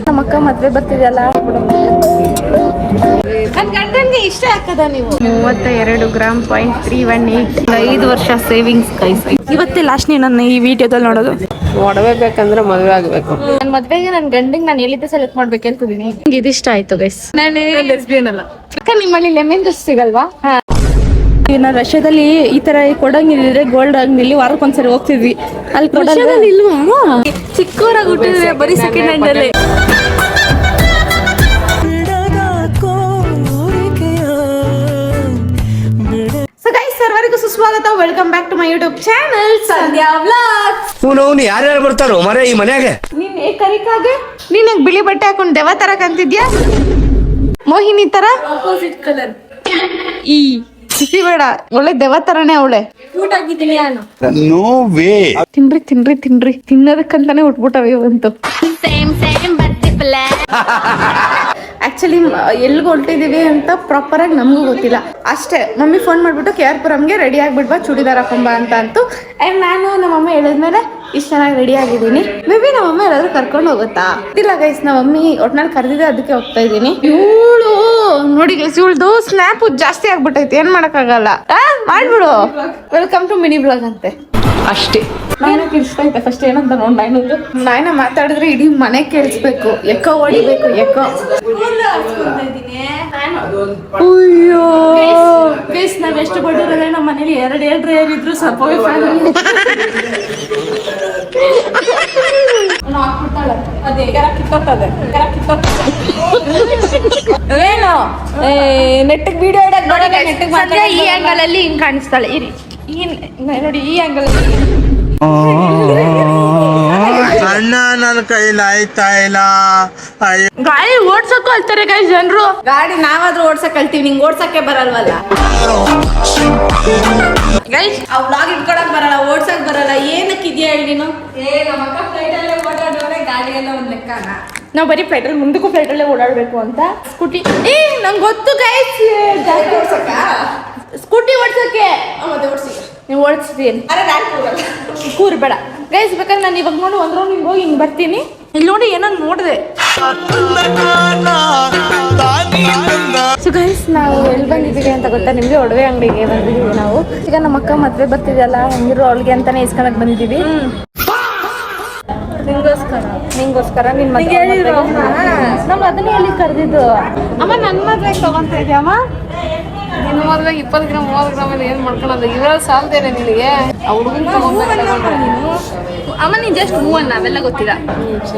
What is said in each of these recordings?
ನಮ್ಮ ಅಕ್ಕ ಮದ್ವೆ ಬರ್ತಿದೆಯಲ್ಲ, ನನ್ ಗಂಡನ್ಗೆ ಇಷ್ಟ ಹಾಕದ ನೀವು 32 ಗ್ರಾಮ್ .318 5 ವರ್ಷ ಸೇವಿಂಗ್ಸ್ ಗೈಸ್. ಇವತ್ತೇ ಲಾಸ್ಟ್ ನನ್ನ ಈ ವಿಡಿಯೋದಲ್ಲಿ ನೋಡೋದು. ಒಡವೆ ಬೇಕಂದ್ರೆ ಮದುವೆ ಆಗ್ಬೇಕು. ನನ್ ಮದ್ವೆಗೆ ನನ್ ಗಂಡಿಗೆ ನಾನು ಎಲ್ಲಿದ್ದೆ ಸೆಲೆಕ್ಟ್ ಮಾಡ್ಬೇಕು ಹೇಳ್ತಿದೀನಿ. ಇದಿಷ್ಟ ಆಯ್ತು ಗೈಸ್. ನಾನು ಲೆಸ್ಬಿಯನ್ ಅಲ್ಲ. ನಿಮ್ಮಲ್ಲಿ ಲೆಮನ್ ಜ್ಯೂಸ್ ಸಿಗಲ್ವಾ? ನಾನು ರಷ್ಯಾದಲ್ಲಿ ಈ ತರ ಕೊಡಂಗಿದ್ರೆ ಗೋಲ್ಡ್ ಅಂಗಡಿಲಿ ವಾರಕ್ಕೊಂದ್ಸರಿ ಹೋಗ್ತಿದ್ವಿ. ಅಲ್ಲಿ ಇಲ್ವಾ? ಚಿಕ್ಕವರಾಗಿ ಹುಟ್ಟಿದ್ರೆ ಬರೀ ಸೆಕೆಂಡ್ ಹ್ಯಾಂಡ್ ಅಲ್ಲಿ. ಸರ್ವರಿಗೂ ಸುಸ್ವಾಗತ. Welcome back to my YouTube channel Sandhya vlogs. ಅವ್ನು ಯಾರ್ಯಾರು ಬರ್ತಾರೋ ಮರೆ ಈ ಮನ್ಯಾಗ? ನೀನ್ ಕರಿಕಾಗೆ ನೀನ್ ಬಿಳಿ ಬಟ್ಟೆ ಹಾಕೊಂಡು ದೆವ್ವ ತರ ಕಾಣ್ತಿದ್ಯಾ? ಮೋಹಿನಿ ತರ ಆಪೋಸಿಟ್ ಕಲರ್. ಈ ಸಿಸಿ ಬೇಡ, ಒಳ್ಳೆ ದೆವ್ವ ತರನೇ ಅವಳೆ. ಊಟ ಆಗಿದ್ದೀನಿ ನಾನು. No way. ತಿನ್ರಿ ತಿನ್ರಿ ತಿನ್ರಿ, ತಿನ್ನೋದಕ್ಕಂತಾನೆ ಉಟ್ಬಿಟ್ಟವೆ ಇವಂತು. ಆಕ್ಚುಲಿ ಎಲ್ಲಿಗೆ ಹೊರಟಿದೀವಿ ಅಂತ ಪ್ರಾಪರ್ ಆಗಿ ನಮಗೂ ಗೊತ್ತಿಲ್ಲ. ಅಷ್ಟೇ ಮಮ್ಮಿ ಫೋನ್ ಮಾಡ್ಬಿಟ್ಟು KR-ಪುರಂಗೆ ರೆಡಿ ಆಗ್ಬಿಡ್ಬಾ ಚೂಡಿದಾರ್ ಹಾಕೊಂಬ ಅಂತ ಅಂತು. ಅಂಡ್ ನಾನು ನಮ್ಮಮ್ಮ ಹೇಳಿದ್ಮೇಲೆ ಇಷ್ಟು ಚೆನ್ನಾಗಿ ರೆಡಿ ಆಗಿದ್ದೀನಿ. ಮೇ ಬಿ ನಮ್ಮಮ್ಮ ಎಲ್ಲಾದ್ರೂ ಕರ್ಕೊಂಡು ಹೋಗುತ್ತಾ ಇಲ್ಲ ಗೈಸ್. ನಮ್ಮಮ್ಮಿ ಒಟ್ನಲ್ಲಿ ಕರೆದಿದೆ, ಅದಕ್ಕೆ ಹೋಗ್ತಾ ಇದ್ದೀನಿ. ಇವಳು ನೋಡಿ ಗೈಸ್, ಇವಳ್ದು ಸ್ನ್ಯಾಪ್ ಜಾಸ್ತಿ ಆಗ್ಬಿಟ್ಟೈತಿ, ಏನ್ ಮಾಡಕ್ಕಾಗಲ್ಲ. ಮಾಡ್ಬಿಡು. ವೆಲ್ಕಮ್ ಟು ಮಿನಿ ಬ್ಲಾಗ್ ಅಂತೆ ಅಷ್ಟೇ. ನಾಯನಕ್ಕೆ ಇಷ್ಟ ಐತೆ ಫಸ್ಟ್ ಏನಂತ ನೋಡ್. ನಾಯನ ಮಾತಾಡಿದ್ರೆ ಇಡೀ ಮನೆ ಕೇಳಿಸ್ಬೇಕು, ಎಕ್ಕೋ ಹೊಡಿಬೇಕು. ಎಕ್ಕೋ ಅಯ್ಯೋ ಗೈಸ್, ನಾವ್ ಎಷ್ಟು ಬಡವರಲ್ಲ, ನಮ್ಮ ಮನೇಲಿ ಎರಡು ಡ್ರೈವರ್ ಇದ್ರು ಸ್ವಲ್ಪ ಏನು ನೆಟ್ಟಿಗೆ ವಿಡಿಯೋ ಇಡಕ್ ಈ ಆಂಗಲ್ ಅಲ್ಲಿ ಹಿಂಗ್ ಕಾಣಿಸ್ತಾಳೆ. ಇರಿ ನೋಡಿ, ಈ ಆಂಗಲ್ ಅಣ್ಣ ನನ್ನ ಕೈಲಿ ಆಯ್ತಾ ಇಲ್ಲ. ಗಾಡಿ ಓಡ್ಸಕ್ ಕಲ್ತಾರೆ ಗೈಸ್ ಜನರು. ಗಾಡಿ ನಾವಾದ್ರೂ ಓಡ್ಸಕ್ ಕಲ್ತೀವಿ, ನಿಂಗೆ ಓಡ್ಸಕ್ಕೆ ಬರಲ್ವಲ್ಲ ಗೈಸ್. ಆ ವ್ಲಾಗ್ ಇಟ್ಕೊಳಕ್ ಬರಲ್ಲ, ಓಡ್ಸಕ್ ಬರಲ್ಲ. ಏನಕ್ಕೆ ಇದೆಯಾ ಹೇಳಿ ನೀನು? ನಮ್ಮ ಅಕ್ಕ ಫ್ಲೈಟ್ ಅಲ್ಲೇ ಓಡಾಡೋರೆ, ಗಾಡಿ ಎಲ್ಲ ಒಂದ್ ಲೆಕ್ಕನ. ನಾವು ಬರೀ ಫ್ಲೈಟಲ್ಲಿ ಮುಂದಕ್ಕೂ ಫ್ಲೈಟಲ್ಲೇ ಓಡಾಡ್ಬೇಕು ಅಂತ. ಸ್ಕೂಟಿ ನಂಗೆ ಗೊತ್ತು ಗೈಸ್. ಜಾಸ್ತಿ ಓಡ್ಸಕ್ಕ ಸ್ಕೂಟಿ ಓಡ್ಸಕ್ಕೆ ಮತ್ತೆ ಓಡಿಸಿ ನೀವು ಓಡಿಸ್ತೀನಿ. ಕೂರ್ಬೇಡ ಗೈಸ್. ಬೇಕಾದ್ರೆ ನಾನು ಇವಾಗ ನೋಡಿ ಒಂದ್ ರೌಂಡ್ ಹಿಂಗೆ ಹೋಗಿ ಹಿಂಗೆ ಬರ್ತೀನಿ. ಇಲ್ಲಿ ನೋಡಿ ಏನೋ ನೋಡಿದೆ. ಸೊ ಗೈಸ್, ನಾವು ಎಲ್ಲಿ ಬಂದಿದ್ದೀವಿ ಅಂತ ಗೊತ್ತಾ ನಿಮ್ಗೆ? ಒಡವೆ ಅಂಗಡಿಗೆ ಬಂದಿದ್ದೀವಿ ನಾವು. ಈಗ ನಮ್ಮ ಅಕ್ಕ ಮದ್ವೆ ಬರ್ತಿದೆಯಲ್ಲ, ಹೆಂಗಿರೋ ಅವಳಿಗೆ ಅಂತಾನೆ ಇಸ್ಕೊಳಕ್ ಬಂದಿದ್ದೀವಿ. ನಿಂಗೋಸ್ಕರ ನಿನ್ ಮದ್ವೆ ನಮ್ ಅದನ್ನೇ ಎಲ್ಲಿ ಕರೆದಿದ್ದು. ಅಮ್ಮ ನನ್ ಮದ್ವೆಗೆ ತಗೊಂತ ಇದೆಯಮ್ಮ. ನಿನ್ನ ಮದ್ವೆಗೆ 20 ಗ್ರಾಮ್ 30 ಗ್ರಾಮ್ ಏನ್ ಮಾಡ್ಕೊಳ್ಳೋದು? ಇದ್ರಲ್ಲಿ ಸಾಲ್ದೇನೆ ನಿನಗೆ? ಹುಡುಗನ್ ಅಮ್ಮ ನೀನ್ ಜಸ್ಟ್ ಹೂ ಅನ್ನ, ಅವೆಲ್ಲ ಗೊತ್ತಿಲ್ಲ.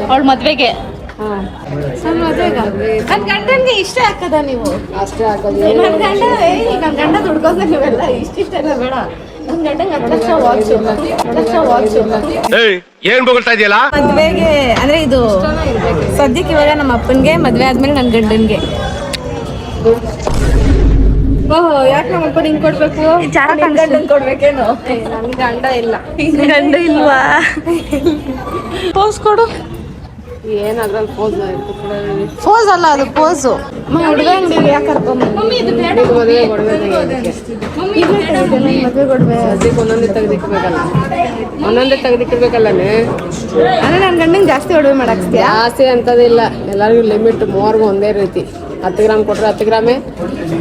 ಅವಳ ಮದ್ವೆಗೆ ನನ್ ಗಂಡನ್ಗೆ ಇಷ್ಟ ಹಾಕದ ನೀವು? ಅಷ್ಟೇ ಹಾಕೋದು. ನನ್ ಗಂಡ ದುಡ್ಕೊಂಡ ನೀವೆಲ್ಲ ಇಷ್ಟ ಎಲ್ಲ ಬೇಡ. ನನ್ ಗಂಡಂಗೆ 10 ಲಕ್ಷ ವಾಚ್. ಏನ್ ಬೊಗಳ್ತಾ ಇದೆಯಲ್ಲ? ಮದ್ವೆಗೆ ಅಂದ್ರೆ ಇದು ಸದ್ಯಕ್ಕೆ ಇವಾಗ ನಮ್ಮ ಅಪ್ಪನ್ಗೆ, ಮದ್ವೆ ಆದ್ಮೇಲೆ ನನ್ ಗಂಡನ್ಗೆ. ಓಹೋ, ಯಾಕೆ ನಮ್ಮ ಅಪ್ಪ ಹಿಂಗ್ ಕೊಡ್ಬೇಕು? ಗಂಡನ್ ಕೊಡ್ಬೇಕೇನು? ನನ್ ಗಂಡ ಇಲ್ಲ. ಗಂಡ ಇಲ್ವಾ? ಪೋಸ್ ಕೊಡು. ಏನ್ ಅದ್ರಲ್ಲಿ ಪೋಸ್? ಪೋಸ್ ಅಲ್ಲ, ಅದು ಪೋಸು. ಹುಡುಗ ಅಂಗಡಿಗೆ ಯಾಕೆ ಕರ್ಕೊಂಡ್ ಮದ್ವೆ ಕೊಡ್ಬೇಕು? ಅದಕ್ಕೆ ಒಂದೊಂದೇ ತೆಗ್ದಿಕ್ಬೇಕಲ್ಲ, ಅಂದ್ರೆ ನನ್ ಗಂಡಂಗೆ ಜಾಸ್ತಿ ಒಡವೆ ಮಾಡಾಕ್ಸ್ತೀಯಾ? ಜಾಸ್ತಿ ಅಂತದಿಲ್ಲ, ಎಲ್ಲರಿಗೂ ಲಿಮಿಟ್. ಮೂವರ್ಗೂ ಒಂದೇ ರೀತಿ. 10 ಗ್ರಾಮ್ ಕೊಟ್ರೆ 10 ಗ್ರಾಮೇ,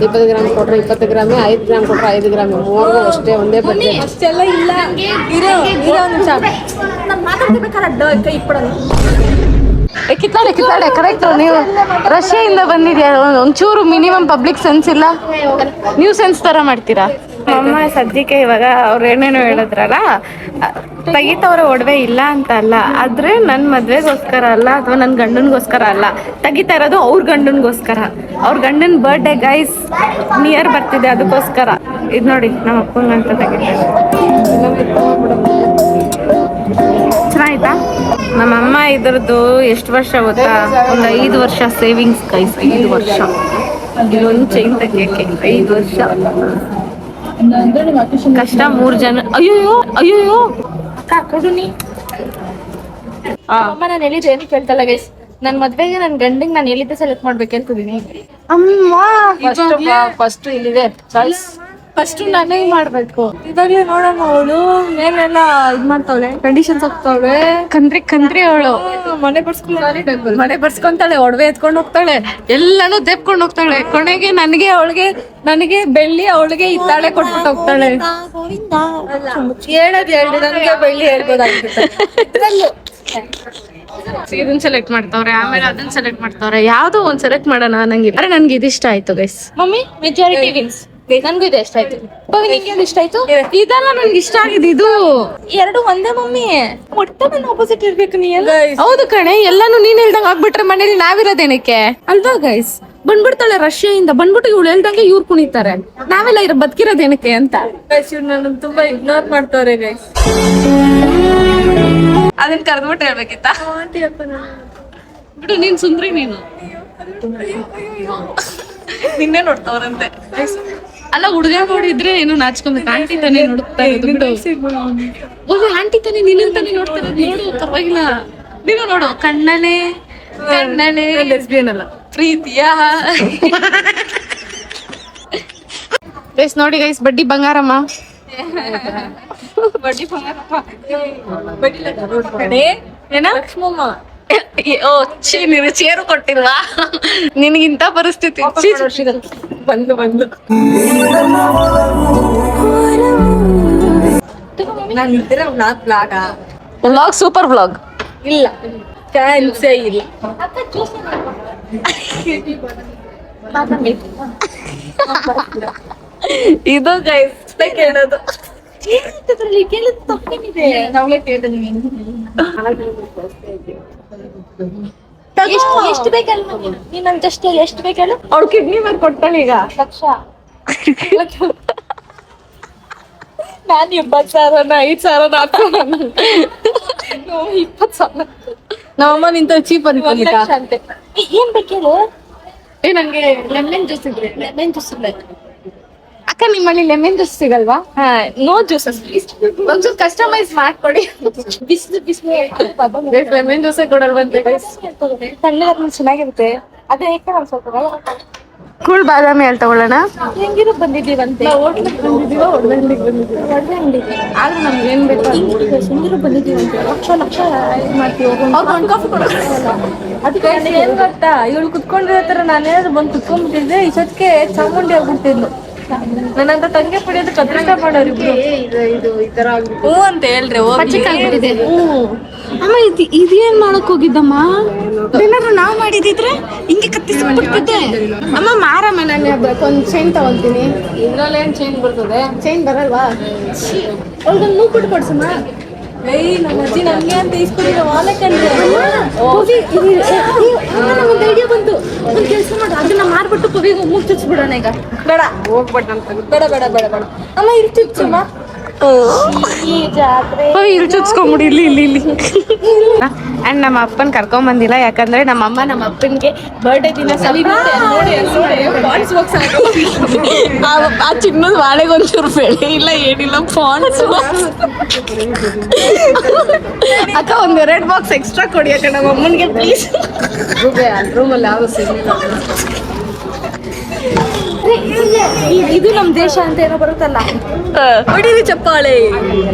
20 ಗ್ರಾಮ್ ಕೊಟ್ರೆ 20 ಗ್ರಾಮೇ, 5 ಗ್ರಾಮ್ ಕೊಟ್ರೆ 5 ಗ್ರಾಮೇ. ಮೂವರ್ಗೂ ಅಷ್ಟೇ, ಒಂದೇ ಬಟ್ಟೆ. ಅಷ್ಟೆಲ್ಲ ಇಲ್ಲ. ಇರೋ ನಿಮಿಷ ನಾನು ಮಾತಾಡ್ತಿರ್ಬೇಕಾದ್ರೆ ಕೈ ಇಪ್ಪಡೋದು. ಕಿತ್ತಾಳೆ ಕರೆಕ್ಟ್. ನೀವು ರಷ್ಯಾದಿಂದ ಬಂದಿದ್ಯಾ, ಒಂಚೂರು ಮಿನಿಮಮ್ ಪಬ್ಲಿಕ್ ಸೆನ್ಸ್ ಇಲ್ಲ. ನೀವು ಸೆನ್ಸ್ ತರ ಮಾಡ್ತೀರಾ. ಅಮ್ಮ ಸದ್ಯಕ್ಕೆ ಇವಾಗ ಅವ್ರು ಏನೇನೋ ಹೇಳಿದ್ರಲ್ಲ, ತೆಗಿತವ್ರ ಒಡವೆ ಇಲ್ಲ ಅಂತ ಅಲ್ಲ, ಆದ್ರೆ ನನ್ನ ಮದ್ವೆಗೋಸ್ಕರ ಅಲ್ಲ ಅಥವಾ ನನ್ನ ಗಂಡನ್ಗೋಸ್ಕರ ಅಲ್ಲ, ತೆಗಿತಾ ಇರೋದು ಅವ್ರ ಗಂಡನ್ಗೋಸ್ಕರ. ಅವ್ರ ಗಂಡನ ಬರ್ಡೇ ಗೈಸ್ ನಿಯರ್ ಬರ್ತಿದೆ, ಅದಕ್ಕೋಸ್ಕರ. ಇದು ನೋಡಿ ನಮ್ಮ ಅಪ್ಪಂಗಂತ ತೆಗಿತಾರೆ. ಚೆನ್ನಾಯ್ತಾ? ನಮ್ಮಮ್ಮ ಇದ್ರದ್ದು ಎಷ್ಟು ವರ್ಷ ಗೊತ್ತಾ? ಒಂದು 5 ವರ್ಷ ಸೇವಿಂಗ್ಸ್ ಗೈಸ್. 5 ವರ್ಷ ಇದೊಂದು ಚೈನ್ ತೆಗಿಯಕ್ಕೆ 5 ವರ್ಷ ಕಷ್ಟ. 3 ಜನ. ಅಯ್ಯೋ ಅಕ್ಕ ಕೊಡು ನೀ. ಅಮ್ಮ ನಾನು ಹೇಳಿದ್ರೆ ಏನು ಕೇಳ್ತಲ್ಲ ಗೈಸ್. ನನ್ ಮದ್ವೆಗೆ ನನ್ ಗಂಡಿಗೆ ನಾನು ಎಲ್ಲಿದ್ದೆ ಸೆಲೆಕ್ಟ್ ಮಾಡ್ಬೇಕು ಅಂತಿದ್ದೀನಿ. ಅಮ್ಮ ಫಸ್ಟ್ ಇಲ್ಲಿದೆ ಚಾಯ್ಸ್. ಫಸ್ಟ್ ನನಗೆ ಮಾಡ್ಬೇಕು. ಇವಾಗ್ಲೇ ನೋಡಮ್ಮ ಅವಳು ಮೇಲೆಲ್ಲ ಇದ್ ಮಾಡ್ತಾವಳೆ, ಕಂಡೀಷನ್ಸ್ ಹಾಕ್ತಾವಳೆ. ಕಂದ್ರಿ ಅವಳು ಮನೆ ಬರ್ಸ್ಕೊಂತಾಳೆ, ಒಡವೆ ಎತ್ಕೊಂಡು ಹೋಗ್ತಾಳೆ, ಎಲ್ಲಾನು ದೆಪ್ಕೊಂಡು ಹೋಗ್ತಾಳೆ. ಕೊನೆಗೆ ನನಗೆ ಬೆಳ್ಳಿ, ಅವಳಿಗೆ ಇತ್ತಾಳೆ ಕೊಟ್ಬಿಟ್ಟು ಹೋಗ್ತಾಳೆ. ಹೇಳೋದು ನನಗೆ ಬೆಳ್ಳಿ ಹೇಳ್ಬೋದಾಗಿರುತ್ತೆ. ಇದನ್ನ ಸೆಲೆಕ್ಟ್ ಮಾಡ್ತಾವ್ರೆ, ಆಮೇಲೆ ಅದನ್ನ ಸೆಲೆಕ್ಟ್ ಮಾಡ್ತಾವ್ರೆ. ಯಾವ್ದೋ ಒಂದ್ ಸೆಲೆಕ್ಟ್ ಮಾಡೋಣ. ನನ್ಗೆ ಇದಿಷ್ಟ ಆಯ್ತು ಗೈಸ್. Mummy majority wins. ನನ್ಗೂ ಇದು ಇಷ್ಟ ಆಯ್ತು. ನಿಂಗೆ ಇಷ್ಟ ಆಯ್ತು? ಇದೆಲ್ಲ ನನ್ಗೆ ಇಷ್ಟ ಆಗಿದೆ. ಇದು ಎರಡು ಒಂದೇ ಮಮ್ಮಿ, ಒಟ್ಟು ನನ್ನ ಆಪೋಸಿಟ್ ಇರ್ಬೇಕು ನೀ. ಹೌದು ಕಣೆ, ಎಲ್ಲಾನು ನೀನ್ ಹೇಳ್ದಂಗ ಆಗ್ಬಿಟ್ರೆ ಮನೇಲಿ ನಾವಿರೋದೇನಕ್ಕೆ ಅಲ್ವಾ ಗೈಸ್? ಬಂದ್ಬಿಡ್ತಾಳೆ ರಷ್ಯಾದಿಂದ, ಬಂದ್ಬಿಟ್ಟು ಇವ್ಳು ಹೇಳ್ದಂಗೆ ಇವ್ರು ಕುಣಿತಾರೆ, ನಾವೆಲ್ಲ ಬದುಕಿರೋದೇನಕ್ಕೆ ಅಂತ. ನನ್ನ ತುಂಬಾ ಇಗ್ನೋರ್ ಮಾಡ್ತಾವ್ರೆ ಗೈಸ್. ಅದನ್ನ ಕರೆದ್ಬಿಟ್ಟು ಹೇಳ್ಬೇಕಿತ್ತ? ಬಿಡು, ನೀನ್ ಸುಂದ್ರಿ. ನೀನು ನಿನ್ನೆ ನೋಡ್ತಾವ್ರಂತೆ. ಅಲ್ಲ, ಹುಡುಗ ನೋಡಿದ್ರೆ ಏನು ನಾಚ್ಕೊಂಬೇಕು. ಆಂಟಿ ತಾನೇ ನೋಡ್ತಾ ಇರೋದು. ಬಿಡು, ಓ ಆಂಟಿ ತಾನೇ ನಿನ್ನ ತಾನೇ ನೋಡ್ತಾ ಇರೋದು. ನೋಡು, ಪರವಾಗಿಲ್ಲ. ನೀನು ನೋಡು, ಕಣ್ಣನೆ ಲೆಸ್ಬಿಯನ್ ಅಲ್ಲ, ಪ್ರೀತಿಯ. ಗೈಸ್ ನೋಡಿ ಗೈಸ್, ಬಡ್ಡಿ ಬಂಗಾರಮ್ಮ. ಬಡ್ಡಿ ಏನ ಲಕ್ಷ್ಮಮ್ಮ. ಓ ಛೀ, ನೀನು ಚೇರು ಕೊಟ್ಟಿಲ್ವಾ? ನಿನಗಿಂತ ಪರಿಸ್ಥಿತಿ. ಬಂದು ನಾನು ಇದ್ರೆ ವ್ಲಾಗ್, ಸೂಪರ್ ವ್ಲಾಗ್. ಇಲ್ಲ, ಚಾನ್ಸೇ ಇಲ್ಲ. ಇದು ಗೈಸ್ ಕೇಳೋದು. ಕೇಳಿದ ತಪ್ಪೇನಿದೆ? ನಾವೇ ಕೇಳಿದ್ವಿ. ಎಷ್ಟು ಬೇಕಲ್ಲ ನೀನ್ ನನ್ ಜಸ್ಟ್ ಎಷ್ಟು ಬೇಕಲ್ಲ? ಅವ್ಳು ಕಿಡ್ನಿ ಮೇಲೆ ಕೊಡ್ತಾಳೆ ಈಗ. ಲಕ್ಷ. ನಾನು 20,000 5,000 ಹಾಕೋಣ. 20,000 ನಮ್ಮಮ್ಮ ನಿಂತ ಚೀಪ್ ಅನ್ಕೊಂಡಿದ್ದ. ಅಂತೆ. ಏನ್ ಬೇಕೇಳು? ನಂಗೆ ಲೆಮನ್ ಜ್ಯೂಸ್ ಇದ್ರೆ ಲೆಮನ್ ಜ್ಯೂಸ್ ಬೇಕು. ಅಕ್ಕ, ನಿಮ್ಮಲ್ಲಿ ಲೆಮನ್ ಜ್ಯೂಸ್ ಸಿಗಲ್ವಾ? No juices please. ಒಂಚೂರು ಕಸ್ಟಮೈಸ್ ಮಾಡ್ಕೊಡಿ. ಲೆಮನ್ ಜ್ಯೂಸೇ ಕೊಡಲ್ವಂತೆ. ತಣ್ಣಗಾದ್ಮೇಲೆ ಚೆನ್ನಾಗಿರುತ್ತೆ. ಅದೇ ನಾನು ಸ್ವಲ್ಪ ಕೂಳ್ ಬಾದಾಮಿ ಅಲ್ಲಿ ತಗೊಳ್ಳೋಣ. ಹೆಂಗಿರೋ ಬಂದಿದ್ದೀವಂತೆ. ಒಳ್ಳೆ ಅಂಗಡಿಗೆ ಆದ್ರೆ ನಮ್ಗೆ ಏನ್ ಬೇಕು ಹೆಂಗಿರೋ ಬಂದಿದ್ದೀವಂತೆ. ಲಕ್ಷ ಮಾಡ್ತೀವಿ. ಒಂದು ಕಾಫಿ ಕೊಡೋಣ. ಅದಕ್ಕೆ ಏನ್ ಗೊತ್ತಾ, ಇವಳು ಕುತ್ಕೊಂಡಿರೋ ತರ ನಾನೇನಾದ್ರು ಬಂದು ಕುತ್ಕೊಂಡ್ಬಿಟ್ಟಿದ್ರೆ ಈ ಸತ್ಕೆ ಚಾಮುಂಡಿ ಆಗ್ಬಿಡ್ತಿದ್ಲು. ನನ್ನಂತ ತಂಗಿ ಪಡೆಯೋದಕ್ಕೆ ಅದೃಷ್ಟ ಮಾಡೋರು ಇಬ್ರು. ಹ್ಞೂ ಅಂತ ಹೇಳ್ರಿ. ಅಮ್ಮ, ಇದೇನ್ ಮಾಡಕ್ ಹೋಗಿದ್ದಮ್ಮ? ಏನಾದ್ರು ನಾವ್ ಮಾಡಿದಿದ್ರೆ ಹಿಂಗೆ ಕತ್ತಿಸ್ಬಿಡ್ತಿದ್ದೆ. ಅಮ್ಮ ಮಾರಮ್ಮ, ನಾನು ಒಂದ್ ಚೈನ್ ತಗೊಂತೀನಿ. ಇದ್ರಲ್ಲಿ ಏನ್ ಚೇಂಜ್ ಬರ್ತದೆ? ಚೈನ್ ಬರಲ್ವಾ? ಅವ್ರಿಗೊಂದು ಮೂಗ್ ಬಿಟ್ಟು ಕೊಡ್ಸಮ್ಮ. ನಮ್ಮ ಅಜ್ಜಿ ನಮ್ಗೆ ಅಂತ ಇಸ್ಕೊಂಡಿರೋ ವಾಲೆ ಕಂಡ್ರೆ ನಮ್ಗೊಂದು ಐಡಿಯಾ ಬಂತು. ಒಂದ್ ಕೆಲಸ ಮಾಡು, ಅದನ್ನ ಮಾರ್ಬಿಟ್ಟು ಪವಿಗೆ ಮೂಗ್ ಚುಚ್ಬಿಡೋಣ ಈಗ. ಬೇಡ ಹೋಗ್ಬಿಟ್ಟಂತ ಬೇಡ ಬೇಡ ಬೇಡ ಬೇಡ ಅಮ್ಮ, ಇಲ್ಲಿ ಚುಚ್ಚಮ್ಮ. ಈ ಜಾತ್ರೆ ಇಲ್ಲಿ ಚುಚ್ಕೊಂಬಿಡಿ. ಇಲ್ಲಿ ಅಂಡ್ ನಮ್ಮ ಅಪ್ಪನ್ ಕರ್ಕೊಂಡ್ ಬಂದಿಲ್ಲ, ಯಾಕಂದ್ರೆ ನಮ್ಮ ಅಮ್ಮ ನಮ್ಮ ಅಪ್ಪನ್ಗೆ ಬರ್ಡೇ ದಿನ ಆ ಚಿನ್ನದ ವಾಳೆಗೆ ಒಂಚೂರು ಬೆಳೆ ಇಲ್ಲ, ಏನಿಲ್ಲ. ಫಾನ್ಸ್ ಅಕ್ಕ, ಒಂದ್ 2 ಬಾಕ್ಸ್ ಎಕ್ಸ್ಟ್ರಾ ಕೊಡಿ ಅಕ್ಕ ನಮ್ಮ ಅಮ್ಮನ್ಗೆ ಪ್ಲೀಸ್. ರೂಮಲ್ಲಿ ಯಾವ್ದು ಸಿಗಲಿಲ್ಲ. ಇದು ನಮ್ ದೇಶ ಅಂತ ಏನೋ ಬರುತ್ತಲ್ಲ, ಹೊಡೀರಿ ಚಪ್ಪಾಳೆ.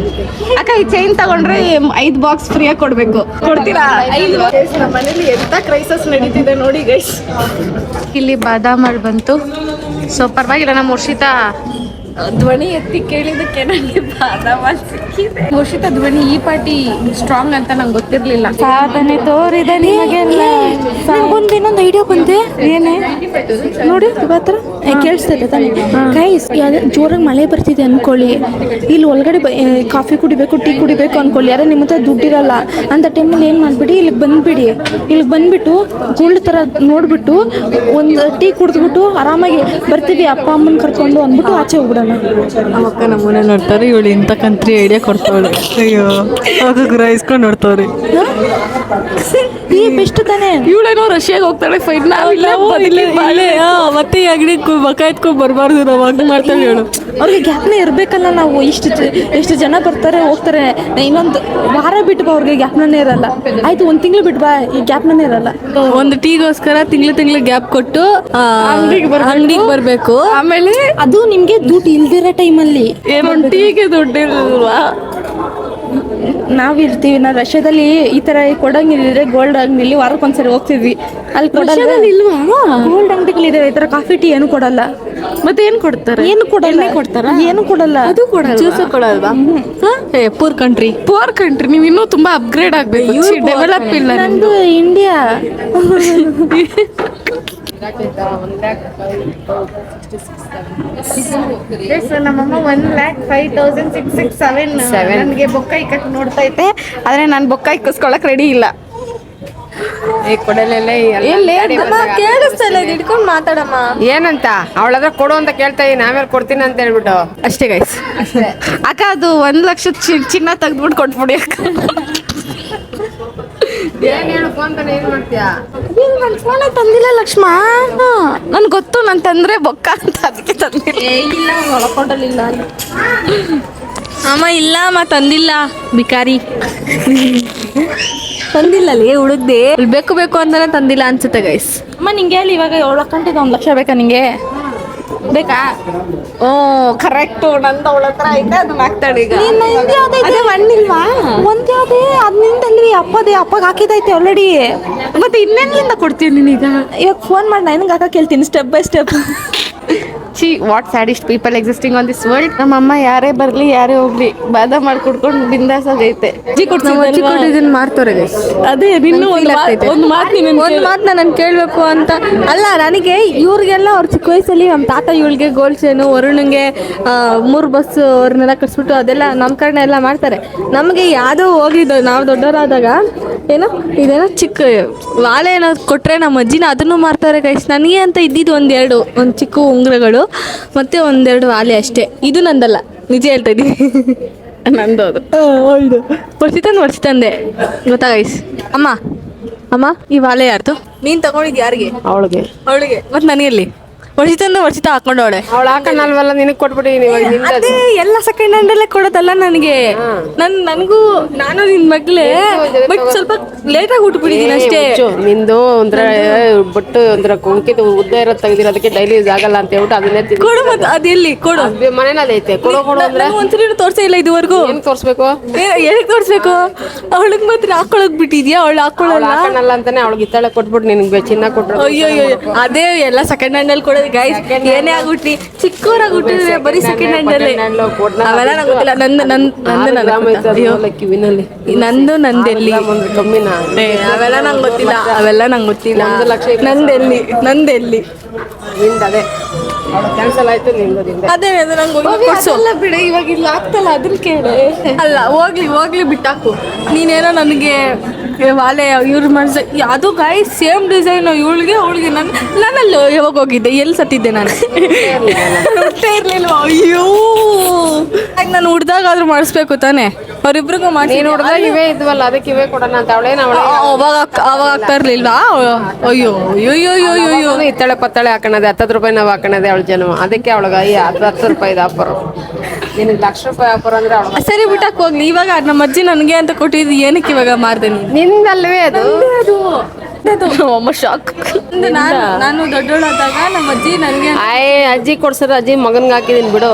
ಅಕ್ಕ, ಈ ಚೈನ್ ತಗೊಂಡ್ರೆ 5 ಬಾಕ್ಸ್ ಫ್ರೀಯಾಗಿ ಕೊಡ್ಬೇಕು. ಕೊಡ್ತೀರಾ? 5 ಬಾಕ್ಸ್. ನಮ್ಮ ಮನೇಲಿ ಎಂತ ಕ್ರೈಸಸ್ ನಡೀತಿದೆ ನೋಡಿ ಗೈಸ್. ಇಲ್ಲಿ ಬಾದಾಮಲ್ಲಿ ಬಂತು. ಸೊ ಪರವಾಗಿಲ್ಲ, ನಮ್ಮ ವರ್ಷಿತಾ ಧ್ವನಿ ಎತ್ತಿ ಕೇಳಿದಕ್ಕೆ ನನಗೆ ಬಾದಾಮಲ್ಲಿ ಸಿಕ್ಕಿದೆ. ವರ್ಷಿತಾ ಧ್ವನಿ ಈ ಪಾರ್ಟಿ ಸ್ಟ್ರಾಂಗ್ ಅಂತ ನಂಗೆ ಗೊತ್ತಿರ್ಲಿಲ್ಲ. ಸಾಧನೆ ತೋರಿದ ನಿಮಗೆಲ್ಲ. ನಂಗೊಂದು ಇನ್ನೊಂದು ಐಡಿಯಾ ಬಂದೆ. ಏನೇ ನೋಡಿ, ಇವತ್ತರ ಕೇಳಿಸ್ತೈತೆ ತಾನೆ ಗೈಸ್. ಜೋರಾಗಿ ಮಳೆ ಬರ್ತಿದೆ ಅನ್ಕೊಳ್ಳಿ, ಇಲ್ಲಿ ಒಳಗಡೆ ಕಾಫಿ ಕುಡಿಬೇಕು, ಟೀ ಕುಡಿಬೇಕು ಅನ್ಕೊಳ್ಳಿ. ಯಾರೋ ನಿಮ್ಮ ಹತ್ರ ದುಡ್ಡಿರಲ್ಲ ಅಂತ ಟೈಮಲ್ಲಿ ಏನು ಮಾಡಿಬಿಡಿ, ಇಲ್ಲಿಗೆ ಬಂದುಬಿಡಿ. ಇಲ್ಲಿಗೆ ಬಂದುಬಿಟ್ಟು ಗೋಲ್ಡ್ ಥರ ನೋಡಿಬಿಟ್ಟು ಒಂದು ಟೀ ಕುಡಿದ್ಬಿಟ್ಟು ಆರಾಮಾಗಿ ಬರ್ತೀವಿ ಅಪ್ಪ ಅಮ್ಮನ ಕರ್ಕೊಂಡು ಅಂದ್ಬಿಟ್ಟು ಆಚೆ ಹೋಗ್ಬಿಡೋಣ. ನಮ್ಮಕ್ಕ ನಮ್ಮನೆ ನೋಡ್ತಾರೆ, ಇವಳು ಇಂಥ ಕಂತ್ರಿ ಐಡಿಯಾ ಕೊಡ್ತಾವಳೆ. ಅಯ್ಯೋ, ಆಗ ಗ್ರಹಿಸ್ಕೊಂಡು ನೋಡ್ತಾವ್ರಿ. ಈ ಬೆಸ್ಟ್ ತಾನೆ. ಇವಳೇನೋ ರಷ್ಯಾಗೆ ಹೋಗ್ತಾಳೆ. ಫೈನ್ ಮತ್ತೆ ಈ ಅಂಗಡಿ ಬಕ ಎತ್ಕೊಂಡು ಬರಬಾರ್ದು ನಾವು ಹಂಗೆ ಮಾಡ್ತಾಳೆ ಹೇಳು. ಅವ್ರಿಗೆ ಗ್ಯಾಪ್ನೇ ಇರಬೇಕಲ್ಲ. ನಾವು ಎಷ್ಟು ಜನ ಬರ್ತಾರೆ ಹೋಗ್ತಾರೆ, ಇನ್ನೊಂದು ವಾರ ಬಿಟ್ಟು ಬಾ, ಅವ್ರಿಗೆ ಗ್ಯಾಪ್ನೇ ಇರಲ್ಲ. ಆಯ್ತು, ಒಂದು ತಿಂಗಳು ಬಿಟ್ಟು ಬಾ, ಈ ಗ್ಯಾಪ್ನೇ ಇರಲ್ಲ. ಒಂದು ಟೀಗೋಸ್ಕರ ತಿಂಗಳು ಗ್ಯಾಪ್ ಕೊಟ್ಟು ಅಂಗಡಿಗೆ ಬರಬೇಕು. ಆಮೇಲೆ ಅದು ನಿಮಗೆ ದುಡ್ಡು ಇಲ್ದಿರೋ ಟೈಮಲ್ಲಿ ಏನೊಂದು ಟೀಗೆ ದುಡ್ಡಿಲ್ವಾ? ನಾವಿರ್ತೀವಿ. ನಾವು ರಷ್ಯಾದಲ್ಲಿ ಈ ಥರ ಕೊಡಂಗಿದ್ರೆ ಗೋಲ್ಡ್ ಅಂಗಡಿಲಿ ವಾರಕ್ಕೊಂದ್ಸರಿ ಹೋಗ್ತಿದ್ವಿ. ಅಲ್ಲಿ ಕೊಡಲ್ಲ. ಇಲ್ವಾ? ಗೋಲ್ಡ್ ಅಂಗಡಿಗಳಿದೆ, ಈ ಥರ ಕಾಫಿ ಟೀ ಏನು ಕೊಡಲ್ಲ. ಮತ್ತೆ ಏನು ಕೊಡ್ತಾರೆ? ಏನು ಕೊಡಲ್ಲ. ಏನು ಕೊಡಲ್ಲ. ಅದು ಕೊಡಲ್ಲ. ಜ್ಯೂಸ್ ಕೊಡಲ್ವಾ? Poor country. ನೀವು ಇನ್ನೂ ತುಂಬಾ ಅಪ್ಗ್ರೇಡ್ ಆಗ್ಬೇಕು, ಡೆವಲಪ್ ಇಲ್ಲ. ನಂದು ಇಂಡಿಯಾ. ನಮ್ಮಮ್ಮ 1,05,667 ನನಗೆ ಬೊಕ್ಕ ಇಕ್ಕಕ್ಕೆ ನೋಡ್ತಾ ಐತೆ, ಆದ್ರೆ ನಾನು ಬೊಕ್ಕ ಇಕ್ಕಿಸ್ಕೊಳಕ್ ರೆಡಿ ಇಲ್ಲ. ಕೇಳಿಸ್ತಾ ಇಲ್ಲ, ಹಿಡ್ಕೊಂಡು ಮಾತಾಡಮ್ಮ. ಏನಂತ ಅವಳದ್ರ ಕೊಡು ಅಂತ ಕೇಳ್ತಾ ಇದೀನಿ, ಆಮೇಲೆ ಕೊಡ್ತೀನಿ ಅಂತ ಹೇಳ್ಬಿಟ್ಟು ಅಷ್ಟೇ ಗೈಸ್. ಅಕ್ಕ ಅದು 1 ಲಕ್ಷ ಚಿನ್ನ ತೆಗ್ದ್ಬಿಟ್ಟು ಕೊಟ್ಬಿಡಿ ಅಕ್ಕ. ಏನ್ ಹೇಳು ಫೋನ್ ತಾನೆ, ಏನ್ ಮಾಡ್ತೀಯಾ? ನನ್ನ ಫೋನ್ ತಂದಿಲ್ಲ ಲಕ್ಷ್ಮ. ನನ್ಗೆ ಗೊತ್ತು ನಾನು ತಂದ್ರೆ ಬೊಕ್ಕ ಅಂತ, ಅದಕ್ಕೆ ತಂದಿಲ್ಲ. ಅಮ್ಮ ಇಲ್ಲ ಅಮ್ಮ ತಂದಿಲ್ಲ, ಬಿಕಾರಿ ತಂದಿಲ್ಲ ಅಲ್ಲಿ ಹುಡುಗ್ದೆ. ಬೇಕು ಅಂತಾನೆ ತಂದಿಲ್ಲ ಅನ್ಸುತ್ತೆ ಗೈಸ್. ಅಮ್ಮ ನಿಂಗೆ ಹೇಳಿ, ಇವಾಗ 7 ಗಂಟೆಗೆ 1 ಲಕ್ಷ ಬೇಕಾ ನಿಂಗೆ? ಬೇಕಾ? ಕರೆಕ್ಟು, ನಂದು ಅವಳ ಹತ್ರ ಐತೆ, ಅದನ್ನ ಹಾಕ್ತಾಳೆ ಈಗ. ಅದೇ ಮಣ್ಣಿಲ್ವಾ? ಒಂದ್ ಯಾವ್ದೇ ಅದ್ ನಿಂದಲ್ಲಿ ಅಪ್ಪಗೆ ಹಾಕಿದೈತೆ ಆಲ್ರೆಡಿ. ಮತ್ತೆ ಇನ್ನೆಲ್ಲಿಂದ ಕೊಡ್ತೀನಿ ನೀನೀಗ? ಇವಾಗ ಫೋನ್ ಮಾಡಿ ನನಗೆ ಹಾಕಕ್ಕೆ ಹೇಳ್ತೀನಿ, step by step. What sadist people existing on this world. ನಮ್ಮಮ್ಮ ಯಾರೇ ಬರ್ಲಿ ಯಾರೇ ಹೋಗ್ಲಿ ಬಾದ ಮಾಡಿ ಕುಡ್ಕೊಂಡು ಬಿಂದಾಸಾಗೈತೆ. ಇದನ್ನ ಮಾಡ್ತಾರೆ ಗೈಸ್. ಅದೇ ನಿನ್ನ ಒಂದು ಮಾತು ನಾನು ಕೇಳಬೇಕು ಅಂತ ಅಲ್ಲ, ನನಗೆ ಇವ್ರಿಗೆಲ್ಲ ಅವ್ರ ಚಿಕ್ಕ ವಯಸ್ಸಲ್ಲಿ ನಮ್ಮ ತಾತ ಇವಳಿಗೆ ಗೋಲ್ಡ್ ಚೇನು, ವರುಣಂಗೆ 3 ಬಸ್ ಅವ್ರನ್ನೆಲ್ಲ ಕಟ್ಸ್ಬಿಟ್ಟು ಅದೆಲ್ಲ ನಾಮಕರಣ ಎಲ್ಲ ಮಾಡ್ತಾರೆ. ನಮಗೆ ಯಾವುದೋ ಹೋಗಿದ್ದು ನಾವು ದೊಡ್ಡವರಾದಾಗ ಇದೇನೋ ಚಿಕ್ಕ ವಾಲೆ ಏನೋ ಕೊಟ್ಟರೆ ನಮ್ಮ ಅಜ್ಜಿನ ಅದನ್ನು ಮಾರ್ತಾರೆ ಗೈಸ್. ನನಗೆ ಅಂತ ಇದ್ದಿದ್ದು ಒಂದು ಚಿಕ್ಕ ಉಂಗುರಗಳು ಮತ್ತೆ 1-2 ವಾಲೆ ಅಷ್ಟೇ. ಇದು ನಂದಲ್ಲ, ನಿಜ ಹೇಳ್ತಾ ಇದ್ದೀನಿ. ನಂದು ಅದು. ಹೌದು, ವರ್ಷಿತಂದೆ ಗೊತ್ತಾ ಗೈಸ್. ಅಮ್ಮ ಈ ವಾಲೆ ಯಾರ್ದು? ನೀನ್ ತಗೊಂಡಿದ್ ಯಾರಿಗೆ? ಅವಳಿಗೆ. ಮತ್ತೆ ನನಗೆಲ್ಲಿ? ವರ್ಷಿತ ಹಾಕೊಂಡವಳೆ. ಅವಳು ಹಾಕೊಂಡಲ್ವಲ್ಲ, ನಿನಗೆ ಕೊಟ್ಬಿಟ್ಟಿನಿ. ಅದೇ ಎಲ್ಲ ಸೆಕೆಂಡ್ ಹ್ಯಾಂಡಲ್ಲೇ ಕೊಡೋದಲ್ಲ ನನಗೆ. ನಾನು ನಿನ್ ಮಗ್ಲೇ, ಬಟ್ ಸ್ವಲ್ಪ ಲೇಟಾಗಿ ಉಟ್ಬಿಟ್ಟಿದ್ದೀನಿ ಅಷ್ಟೇ. ನಿಂದು ಒಂದ್ರ ಬಟ್ಟು ಒಂದ್ರ ಕೊಂಕಿದು ಉದ್ದ ಇರೋದು ತೆಗ್ದಿರೋ, ಅದಕ್ಕೆ ಡೈಲಿ ಯೂಸ್ ಆಗಲ್ಲ ಅಂತ ಹೇಳ್ಬಿಟ್ಟು ಅದನ್ನೇ ಕೊಡು. ಮತ್ತೆ ಅದೆಲ್ಲಿ ಕೊಡು? ಮನೇನಲ್ಲಿ ಐತೆ, ಕೊಡು ಅಂದ್ರೆ ಒಂದ್ಸರಿ ತೋರ್ಸೇ ಇಲ್ಲ ಇದುವರೆಗೂ. ಏನ್ ತೋರ್ಸ್ಬೇಕು? ಏನಕ್ಕೆ ತೋರ್ಸ್ಬೇಕು? ಅವಳಿಗೆ ಮಾತ್ರ ಹಾಕೊಳಕ್ ಬಿಟ್ಟಿದ್ಯಾ? ಅವಳು ಹಾಕೊಳ್ಳಲ್ಲ ಅಂತಾನೆ ಅವಳಿಗೆ ಇತ್ತಾಳೆ ಕೊಟ್ಬಿಟ್ಟು ನಿನ್ಗೆ ಚಿನ್ನ ಕೊಟ್ರು. ಅಯ್ಯೋ ಅದೇ ಎಲ್ಲ ಸೆಕೆಂಡ್ ಹ್ಯಾಂಡ್ ಅಲ್ಲಿ ಕೊಡೋದು ಗೈಸ್. ಏನೇ ಆಗ್ಬಿಟ್ರಿ, ಚಿಕ್ಕವರಾಗ್ಬಿಟ್ಟಿದ್ರೆ ಬರೀ ಸೆಕೆಂಡ್ ಹ್ಯಾಂಡ್ ಅಲ್ಲಿ. ಅವೆಲ್ಲ ನಂಗೆ ಗೊತ್ತಿಲ್ಲ. ನಂದೆಲ್ಲಿ ಕಮ್ಮಿನ ಅವೆಲ್ಲ ನಂಗೆ ಗೊತ್ತಿಲ್ಲ. 1 ಲಕ್ಷ ನಂದೆಲ್ಲಿ ಅದೇ ಕ್ಯಾನ್ಸಲ್ ಆಯ್ತು ನಿಂದು. ಅದೇ ನಂಗೆ ಬಿಡ, ಇವಾಗ ಇಲ್ಲ ಆಗ್ತಲ್ಲ, ಅದನ್ನ ಕೇಳಿ. ಅಲ್ಲ ಹೋಗ್ಲಿ ಬಿಟ್ಟಾಕು. ನೀನೇನೋ ನನಗೆ ವಾಲೆ ಇವ್ರು ಮಾಡಿಸ ಅದು ಗಾಯ್ ಸೇಮ್ ಡಿಸೈನ್ ಇವಳಿಗೆ ಅವಳಿಗೆ. ನಾನಲ್ಲಿ ಯಾವಾಗ ಹೋಗಿದ್ದೆ, ಎಲ್ಲಿ ಸತ್ತಿದ್ದೆ ನಾನು? ಹೊಟ್ಟೆ ಇರ್ಲಿಲ್ವ? ಅಯ್ಯೋ, ನಾನು ಹುಡ್ದಾಗಾದ್ರೂ ಮಾಡಿಸ್ಬೇಕು ತಾನೆ, ಅವ್ರಿಬ್ರಿಗೂ ಮಾಡಿ. ನೀನು ಹುಡ್ದಾಗ ಇವೇ ಇದ್ವಲ್ಲ, ಅದಕ್ಕೆ ಇವೇ ಕೊಡೋಣ ಅಂತ ಅವಾಗ ಆಗ್ತಾ ಇರ್ಲಿಲ್ವಾ? ಅಯ್ಯೋ ಇತ್ತಳೆ ಪತ್ತಳೆ ಹಾಕೋಣದೆ, 10 ರೂಪಾಯಿ ನಾವು ಹಾಕೋಣದೆ ಅವಳ ಜನ್ಮ. ಅದಕ್ಕೆ ಅವಳಿಗೆ 10 ರೂಪಾಯಿದು ಆಫರ್, ನಿನಗೆ 1 ಲಕ್ಷ ರೂಪಾಯಿ ಆಫರ್ ಅಂದ್ರೆ ಅವಳು. ಸರಿ ಬಿಟ್ಟಕ್ಕೆ ಹೋಗ್ಲಿ. ಇವಾಗ ನಮ್ಮ ಅಜ್ಜಿ ನನಗೆ ಅಂತ ಕೊಟ್ಟಿದ್ದು ಏನಕ್ಕೆ ಇವಾಗ ಮಾಡ್ದೆ? ನಿಂದಲ್ವೇ ಅದು? ಅಮ್ಮ ಶಾಕ್. ನಾನು ದೊಡ್ಡೋಳಾದಾಗ ನಮ್ಮ ಅಜ್ಜಿ ನನಗೆ ಅಜ್ಜಿ ಕೊಡ್ಸರ, ಅಜ್ಜಿ ಮಗನ್ಗೆ ಹಾಕಿದೀನಿ ಬಿಡು.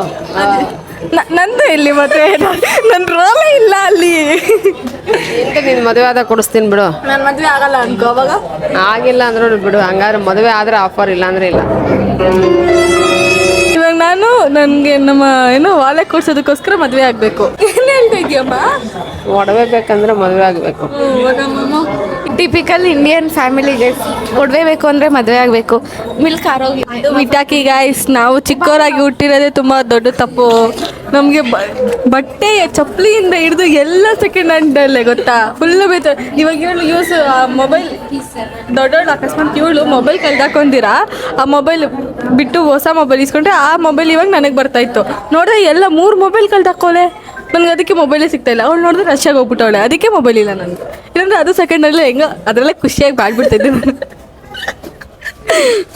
ನಂದು ಇಲ್ಲಿ ಮತ್ತೆ ನನ್ನ ರೋಲೇ ಇಲ್ಲ ಅಲ್ಲಿ. ನಿನ್ ಮದುವೆ ಆದಾಗ ಕೊಡಿಸ್ತೀನಿ ಬಿಡು. ನನ್ನ ಮದುವೆ ಆಗಲ್ಲ ಅನ್ಕೋ. ಅವಾಗ ಆಗಿಲ್ಲ ಅಂದ್ರೂ ಬಿಡು. ಹಂಗಾದ್ರೆ ಮದುವೆ ಆದ್ರೆ ಆಫರ್, ಇಲ್ಲ ಅಂದ್ರೆ ಇಲ್ಲ. ಇವಾಗ ನನಗೆ ನಮ್ಮ ವಾಲೆ ಕೊಡ್ಸೋದಕ್ಕೋಸ್ಕರ ಮದುವೆ ಆಗ್ಬೇಕು. ಏನ್ ಹೇಳ್ತಾ ಇದೀಯಮ್ಮ? ಒಡವೆ ಬೇಕಂದ್ರೆ ಮದುವೆ ಆಗ್ಬೇಕು. ಟಿಪಿಕಲ್ ಇಂಡಿಯನ್ ಫ್ಯಾಮಿಲಿಗೆ ಒಡವೆ ಬೇಕು ಅಂದ್ರೆ ಮದುವೆ ಆಗಬೇಕು. ಮಿಲ್ಕ್ ಆರೋಗ್ಯ ಬಿಟ್ಟಾಕಿ ಗಾಯ್ಸ್, ನಾವು ಚಿಕ್ಕವರಾಗಿ ಹುಟ್ಟಿರೋದೇ ತುಂಬಾ ದೊಡ್ಡ ತಪ್ಪು. ನಮಗೆ ಬಟ್ಟೆ ಚಪ್ಪಲಿಯಿಂದ ಹಿಡಿದು ಎಲ್ಲ ಸೆಕೆಂಡ್ ಹ್ಯಾಂಡಲ್ಲೇ ಗೊತ್ತಾ, ಫುಲ್ ಬೇಕು. ಇವಾಗ ಇವಳು ಯೂಸ್ ಮೊಬೈಲ್, ದೊಡ್ಡವಳು ಅಕಸ್ಮಾತ್ ಇವಳು ಮೊಬೈಲ್ ಕಳ್ದಾಕೊಂಡಿರಾ, ಆ ಮೊಬೈಲ್ ಬಿಟ್ಟು ಹೊಸ ಮೊಬೈಲ್ ಇಸ್ಕೊಂಡ್ರೆ ಆ ಮೊಬೈಲ್ ಇವಾಗ ನನಗೆ ಬರ್ತಾಯಿತ್ತು. ನೋಡಿದ್ರೆ ಎಲ್ಲ 3 ಮೊಬೈಲ್ ಕಳ್ದಾಕೋಳೆ. ನನಗೆ ಅದಕ್ಕೆ ಮೊಬೈಲೇ ಸಿಗ್ತಾಯಿಲ್ಲ. ಅವಳು ನೋಡಿದ್ರೆ ರಷ್ಯಾಗೆ ಹೋಗ್ಬಿಟ್ಟವಳೆ, ಅದಕ್ಕೆ ಮೊಬೈಲ್ ಇಲ್ಲ ನನಗೆ. ಇಲ್ಲಾಂದ್ರೆ ಅದು ಸೆಕೆಂಡಲ್ಲೇ ಹೆಂಗೋ ಅದರಲ್ಲೇ ಖುಷಿಯಾಗಿ ಬಾಡ್ಬಿಡ್ತಿದ್ದೆ ನಾನು.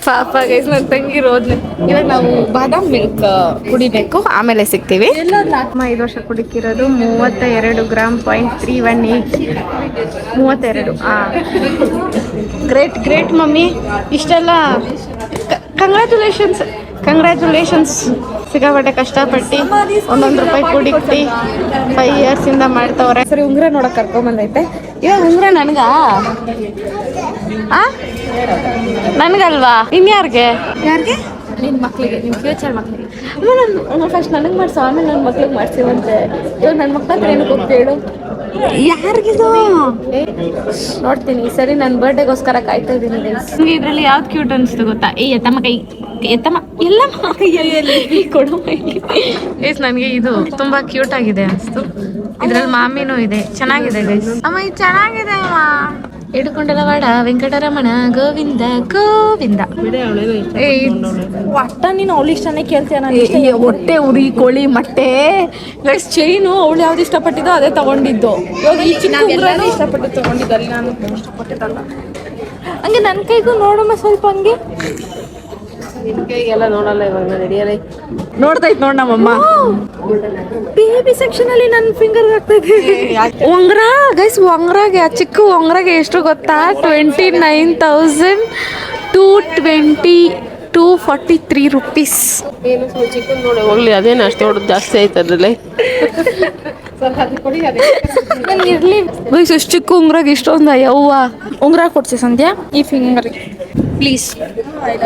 ಪಾಪ ಗೈಸ್ ನನ್ನ ತಂಗಿ ರೋದ್ನೆ. ಇವಾಗ ನಾವು ಬಾದಾಮ್ ಮಿಲ್ಕ್ ಕುಡಿಬೇಕು, ಆಮೇಲೆ ಸಿಗ್ತೀವಿ. 5 ವರ್ಷ ಕುಡಿತಿರೋದು 32 ಗ್ರಾಮ್ .318. 32. Great mummy. ಇಷ್ಟೆಲ್ಲ ಕಂಗ್ರ್ಯಾಚುಲೇಷನ್ಸ್. ಸಿಕ್ಕಾಪಟ್ಟೆ ಕಷ್ಟಪಟ್ಟು ₹1 ಕುಡಿಕ್ತಿ 5 ಇಯರ್ಸಿಂದ ಮಾಡ್ತವ್ರೆ. ಸರಿ, ಉಂಗ್ರ ನೋಡಕ್ ಕರ್ಕೊಂಬಂದೈತೆ. ಇವಾಗ ಉಂಗ್ರ ನನಗಲ್ವಾ, ಇನ್ಯಾರಿಗೆ? ನಿನ್ನ ಮಕ್ಳಿಗೆ, ನಿಮ್ಮ ಫ್ಯೂಚರ್ ಮಕ್ಳಿಗೆ. ನಾನು ಫಸ್ಟ್ ನನಗೆ ಮಾಡಿಸೋ, ಆಮೇಲೆ ನನ್ನ ಮಕ್ಳಿಗೆ ಮಾಡ್ಸಿವಂತೆ. ಇವಾಗ ನನ್ನ ಮಕ್ಳ ಹತ್ರ ಏನಕ್ಕೆ ಹೋಗ್ತಿ ಹೇಳು? ಯಾರಿಗಿದು ನೋಡ್ತೀನಿ. ಸರಿ, ನನ್ನ ಬರ್ಡೇಗೋಸ್ಕರ ಕಾಯ್ತಾ ಇದ್ದೀನಿ. ನಿಮಗೆ ಇದರಲ್ಲಿ ಯಾವ್ದು ಕ್ಯೂಟ್ ಅನಿಸ್ತು ಗೊತ್ತಾ? ಎತ್ತಮ್ಮ ಎಲ್ಲ ಕೊಡು. ನನಗೆ ಇದು ತುಂಬಾ ಕ್ಯೂಟ್ ಆಗಿದೆ ಅನಿಸ್ತು. ಇದ್ರಲ್ಲಿ ಮಾಮಿನೂ ಇದೆ, ಚೆನ್ನಾಗಿದೆ ಗೈಸ್. ಅಮ್ಮ ಇದು ಚೆನ್ನಾಗಿದೆ ಅಮ್ಮ. ಹಿಡ್ಕೊಂಡಲ್ಲ ವಾಡ ವೆಂಕಟರಮಣ ಗೋವಿಂದ ಗೋವಿಂದ. ಒಟ್ಟ ನೀನು ಅವಳು ಇಷ್ಟನೇ ಕೇಳ್ತೀಯ. ನಾನು ಹೊಟ್ಟೆ ಉರಿ ಕೋಳಿ ಮೊಟ್ಟೆ ಪ್ಲಸ್ ಚೈನು ಅವಳು ಯಾವ್ದು ಇಷ್ಟಪಟ್ಟಿದ್ದೋ ಅದೇ ತಗೊಂಡಿದ್ದು. ಇವಾಗ ಈ ಚಿಕ್ಕ ಇಷ್ಟಪಟ್ಟು ತಗೊಂಡಿದ್ದಲ್ಲಿ ನಾನು ಇಷ್ಟಪಟ್ಟಿದ್ದಲ್ಲ. ಹಂಗೆ ನನ್ನ ಕೈಗೂ ನೋಡಮ್ಮ ಸ್ವಲ್ಪ. ಹಂಗೆ ಕೈಗೆಲ್ಲ ನೋಡಲ್ಲ ಇವಾಗ ರೆಡಿಯಲ್ಲ. ನೋಡ್ತೈತ್ ನೋಡ್ ನಮ್ಮಮ್ಮ. ಬೇಬಿ ಸೆಕ್ಷನ್ ಅಲ್ಲಿ ನನ್ನ ಫಿಂಗರ್ ಹಾಕ್ತೈತೆ. ಉಂಗ್ರ ಗೈಸ್, ಉಂಗ್ರಾಗೆ ಆ ಚಿಕ್ಕ ಉಂಗ್ರಾಗೆ ಎಷ್ಟು ಗೊತ್ತಾ? 29,243 rupees. ಏನು ಚಿಕನ್ ನೋಡಿ ಹೋಗ್ಲಿ, ಅದೇನು ಅಷ್ಟು ದೊಡ್ಡದು ಜಾಸ್ತಿ ಆಯ್ತು ಅದ್ರಲ್ಲಿ. ಇರ್ಲಿ ಗೈಸ್, ಎಷ್ಟು ಚಿಕ್ಕ ಉಂಗ್ರಾಗೆ ಇಷ್ಟೊಂದ ಯವ್ವ. ಉಂಗ್ರ ಕೊಡ್ಸಿ ಸಂಧ್ಯಾ ಈ ಫಿಂಗರ್ ಪ್ಲೀಸ್.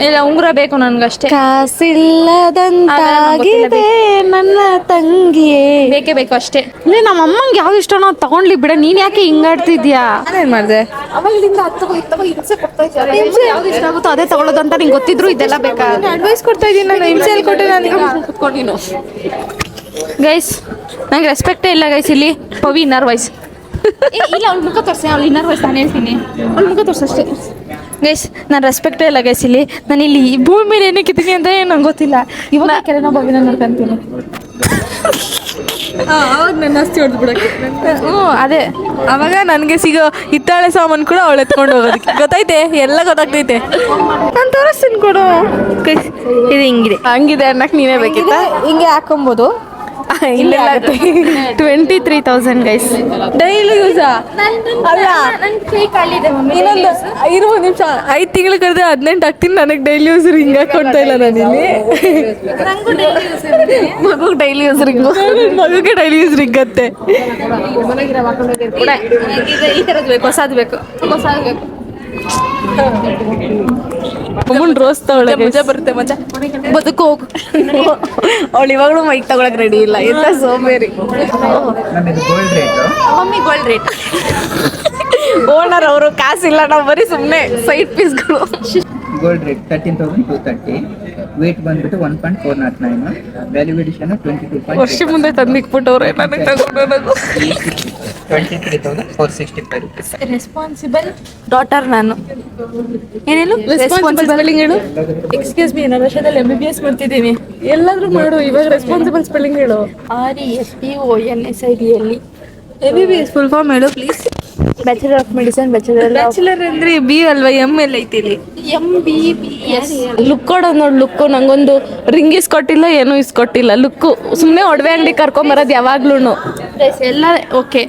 ಇಲ್ಲ, ಉಂಗ್ರ ಬೇಕು ನನ್ಗಷ್ಟೇ. ಕಾಸಿಲ್ಲದಂತಾಗಿದೆ ನನ್ನ ತಂಗಿಯೇ. ಬೇಕೇ ಬೇಕು ಅಷ್ಟೇ. ಇಲ್ಲ, ನಮ್ಮ ಅಮ್ಮಂಗೆ ಯಾವ್ದು ಇಷ್ಟನೋ ಅದ್ ತಗೊಂಡ್ಲಿ ಬಿಡ. ನೀನ್ ಯಾಕೆ ಹಿಂಗಾಡ್ತಿದ್ಯಾ? ಏನ್ ಮಾಡ್ದೆ? ಅವಾಗಲಿಂದ ಯಾವ್ದು ಇಷ್ಟ ಆಗುತ್ತೋ ಅದೇ ತಗೊಳ್ಳೋದು ಅಂತ ನಿಂಗೆ ಗೊತ್ತಿದ್ರು ಇದೆಲ್ಲ ಬೇಕಾ? ಅಡ್ವೈಸ್ ಕೊಡ್ತಾ ಇದ್ದೀನಿ ನಾನು. ಹಿಂಸೆಯಲ್ಲಿ ಕೊಟ್ಟೆ ನನಗೆ. ಕುತ್ಕೊಂಡಿನು ಗೈಸ್, ನಂಗೆ ರೆಸ್ಪೆಕ್ಟೇ ಇಲ್ಲ ಗೈಸ್ ಇಲ್ಲಿ. ಪವಿ ಇನ್ನರ್ ವಾಯ್ಸ್ ಇಲ್ಲ, ಅವ್ಳ ಮುಖ ತೋರಿಸಿ. ಅವ್ಳು ಇನ್ನರ್ ವಾಯ್ಸ್ ನಾನು ಹೇಳ್ತೀನಿ. ಅವ್ಳ ಮುಖ ತೋರಿಸಷ್ಟೇ ಗೈಸ್. ನಾನು ರೆಸ್ಪೆಕ್ಟೇ ಇಲ್ಲ ಗೈಸ್ ಇಲ್ಲಿ. ನಾನು ಇಲ್ಲಿ ಈ ಭೂಮಿ ಮೇಲೆ ಏನಕ್ಕೆ ಇದ್ದೀನಿ ಅಂತ ನಂಗೆ ಗೊತ್ತಿಲ್ಲ. ಇವಾಗ ಕೆರೆನ ಬಗ್ಗಿನ ನೋಡ್ಕೊಂತೀನಿ. ಅವಾಗ ನನ್ನ ಆಸ್ತಿ ಹೊಡೆದು ಬಿಡಕ್ಕೆ. ಅದೇ ಅವಾಗ ನನಗೆ ಸಿಗೋ ಹಿತ್ತಾಳೆ ಸಾಮಾನು ಕೂಡ ಅವಳು ಎತ್ಕೊಂಡು ಹೋಗೋದಕ್ಕೆ. ಗೊತ್ತೈತೆ, ಎಲ್ಲ ಗೊತ್ತಾಗ್ತೈತೆ. ನಾನು ತೋರಿಸ್ತೀನಿ ಕೊಡು. ಇದು ಹಿಂಗಿದೆ ಹಂಗಿದೆ ಅನ್ನಕ್ ನೀನೇ ಬೇಕಿತ್ತ? ಹಿಂಗೆ ಹಾಕೊಬೋದು. ಇಲ್ಲ 23,000 ಗೈಸ್. ಡೈಲಿ ಯೂಸಾ? ಅಲ್ಲ, ಇನ್ನೊಂದು 20 ನಿಮಿಷ 5 ತಿಂಗಳು ಕರೆದ್ರೆ 18 ಆಗ್ತೀನಿ. ನನಗೆ ಡೈಲಿ ಯೂಸ್ ರಿಂಗ್ ಹಾಕೊಡ್ತಾ ಇಲ್ಲ ನಾನಿಲ್ಲಿ. ಮಗುಗೆ ಡೈಲಿ ಯೂಸ್ ರಿಂಗ್. ಮಗುಗೆ ಡೈಲಿ ಯೂಸ್ ರಿಂಗ್ ಅತ್ತೆ. ಈ ಥರದ್ದು ಬೇಕು, ಹೊಸದು ಬೇಕು. ಅಮ್ಮನ್ ರೋಸ್ ತಗೊಳ್ಳೆ. ಮಜಾ ಬರುತ್ತೆ, ಮಜಾ. ಬದುಕು ಹೋಗು. ಅವಳು ಇವಾಗಲೂ ಮೈಕ್ ತಗೊಳಕ್ ರೆಡಿ ಇಲ್ಲ. ಎಂತ ಸೋಂಬೇರಿ. Mummy gold rate. ಓನರ್ ಅವರು ಕಾಸಿಲ್ಲ, ನಾವು ಬರೀ ಸುಮ್ಮನೆ ಸೈಡ್ ಪೀಸ್ಗಳು. Gold rate 13,230. ವೇಟ್ ಬಂದ್ಬಿಟ್ಟು 1.409. Value addition 22. ವರ್ಷ ಮುಂದೆ ತಂದಿಕ್ಬಿಟ್ಟವ್ರೆ ನನಗೆ ತಗೊಂಡು. 23,465 rupees. ರೆಸ್ಪಾನ್ಸಿಬಲ್ ಡಾಟರ್ ನಾನು. ಏನೇನು ರೆಸ್ಪಾನ್ಸಿಬಲ್ ಸ್ಪೆಲ್ಲಿಂಗ್ ಹೇಳು. ಎಕ್ಸ್ಕ್ಯೂಸ್ ಮೀ, ನಾನು ವರ್ಷದಲ್ಲಿ MBBS ಮಾಡ್ತಿದ್ದೀನಿ. ಎಲ್ಲಾದ್ರೂ ಮಾಡು. ಇವಾಗ ರೆಸ್ಪಾನ್ಸಿಬಲ್ ಸ್ಪೆಲ್ಲಿಂಗ್ ಹೇಳು. RESPONSIBLE. MBBS ಫುಲ್ ಫಾರ್ಮ್ ಹೇಳು please. Bachelor of medicine. Bachelor ಅಂದ್ರೆ ಬಿ ಅಲ್ವಾ? ಎಮ್ ಎಲ್ಲ ಐತಿ ಇಲ್ಲಿ. MBBS. ಲುಕ್ ಕೊಡೋದು ನೋಡಿ. ಲುಕ್ಕು ನಂಗೊಂದು ರಿಂಗ್ ಇಸ್ಕೊಟ್ಟಿಲ್ಲ, ಏನೂ ಇಸ್ಕೊಟ್ಟಿಲ್ಲ. ಲುಕ್ಕು ಸುಮ್ಮನೆ ಒಡವೆ ಅಂಗಡಿ ಕರ್ಕೊಂಬರೋದು ಯಾವಾಗ್ಲೂ. ಎಲ್ಲ ಓಕೆ.